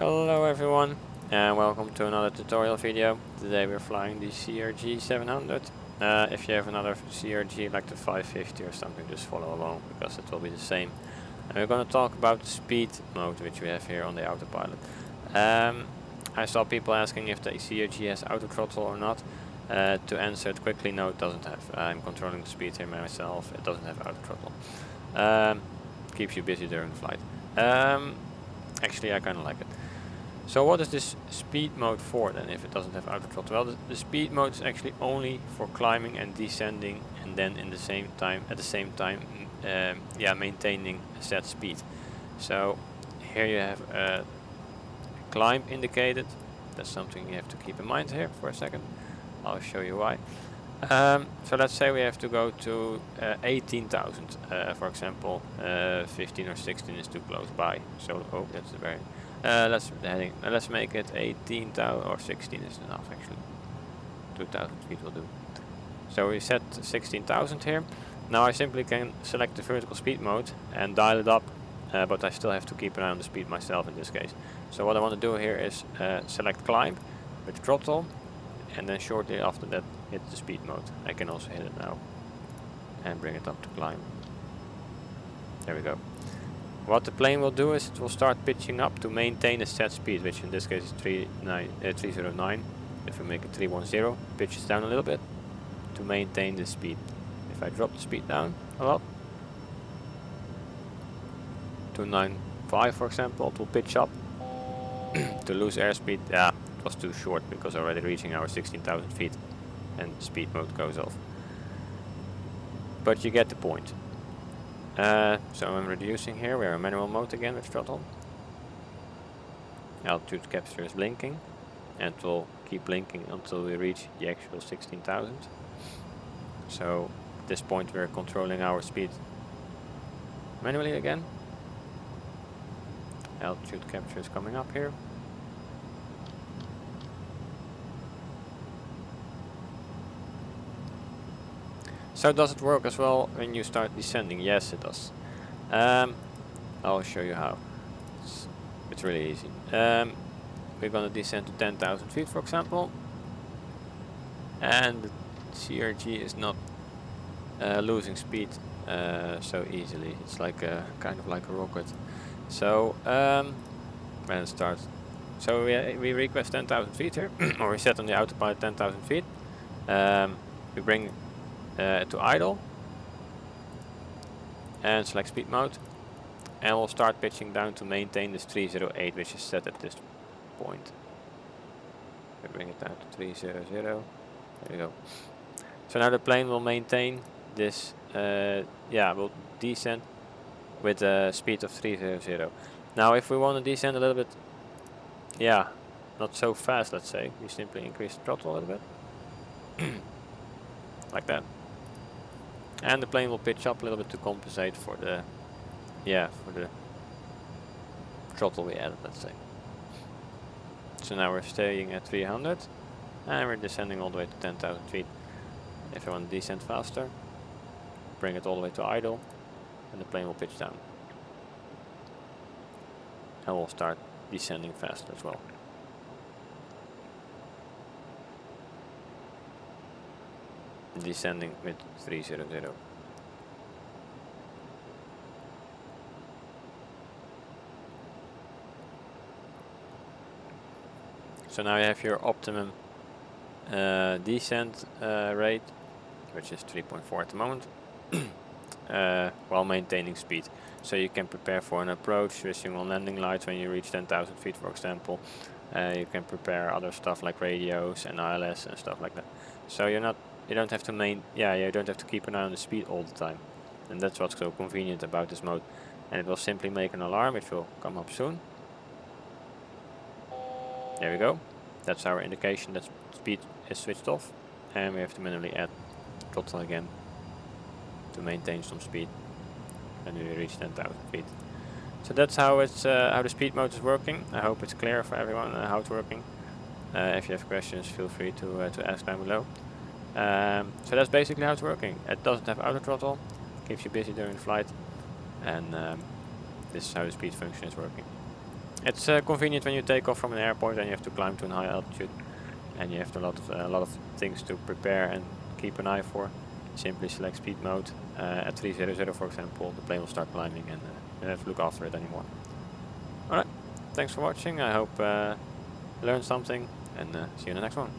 Hello everyone and welcome to another tutorial video. Today we're flying the CRJ 700. If you have another CRJ like the 550 or something, just follow along because it will be the same. And we're going to talk about the speed mode which we have here on the autopilot. I saw people asking if the CRJ has auto throttle or not. To answer it quickly, no, it doesn't have. I'm controlling the speed here myself. It doesn't have auto throttle. Keeps you busy during the flight. Actually I kind of like it. So what is this speed mode for then if it doesn't have auto throttle? Well, the speed mode is actually only for climbing and descending, and then at the same time maintaining a set speed. So here you have a climb indicated. That's something you have to keep in mind here for a second. I'll show you why. So let's say we have to go to 18,000, for example. 15 or 16 is too close by. So that's the very. Let's make it 18,000 or 16 is enough actually. 2,000 feet will do. So we set 16,000 here. Now I simply can select the vertical speed mode and dial it up, but I still have to keep an eye on the speed myself in this case. So what I want to do here is select climb with throttle, and then shortly after that hit the speed mode. I can also hit it now and bring it up to climb. There we go. What the plane will do is it will start pitching up to maintain a set speed, which in this case is 309. If we make it 310, pitches down a little bit to maintain the speed. If I drop the speed down a lot, 295 for example, it will pitch up to lose airspeed. Yeah, it was too short because already reaching our 16,000 feet and speed mode goes off. But you get the point. So I'm reducing here. We're in manual mode again with throttle. Altitude capture is blinking, and it will keep blinking until we reach the actual 16,000. So at this point we're controlling our speed manually again. Altitude capture is coming up here. So does it work as well when you start descending? Yes, it does. I'll show you how. It's really easy. We're going to descend to 10,000 feet, for example. And the CRJ is not losing speed so easily. It's like kind of like a rocket. So when it starts, so we request 10,000 feet here, or we set on the autopilot 10,000 feet. We bring to idle and select speed mode, and we'll start pitching down to maintain this 308, which is set at this point. We bring it down to 300. There we go. So now the plane will maintain this, will descend with a speed of 300. Now if we want to descend a little bit, not so fast, let's say, we simply increase the throttle a little bit. Like that. And the plane will pitch up a little bit to compensate for the throttle we added, let's say. So now we're staying at 300 and we're descending all the way to 10,000 feet. If I want to descend faster, bring it all the way to idle and the plane will pitch down. And we'll start descending faster as well. Descending with 300. So now you have your optimum descent rate, which is 3.4 at the moment, while maintaining speed. So you can prepare for an approach, switching on landing lights when you reach 10,000 feet, for example. You can prepare other stuff like radios and ILS and stuff like that. So you don't have to keep an eye on the speed all the time, and that's what's so convenient about this mode. And it will simply make an alarm, which will come up soon. There we go. That's our indication that speed is switched off, and we have to manually add throttle again to maintain some speed, and we reach 10,000 feet. So that's how it's how the speed mode is working. I hope it's clear for everyone how it's working. If you have questions, feel free to ask down below. So that's basically how it's working. It doesn't have auto throttle, keeps you busy during the flight, and this is how the speed function is working. It's convenient when you take off from an airport and you have to climb to a high altitude, and you have a lot of things to prepare and keep an eye for. Simply select speed mode at 300, for example. The plane will start climbing, and you don't have to look after it anymore. Alright, thanks for watching. I hope you learned something, and see you in the next one.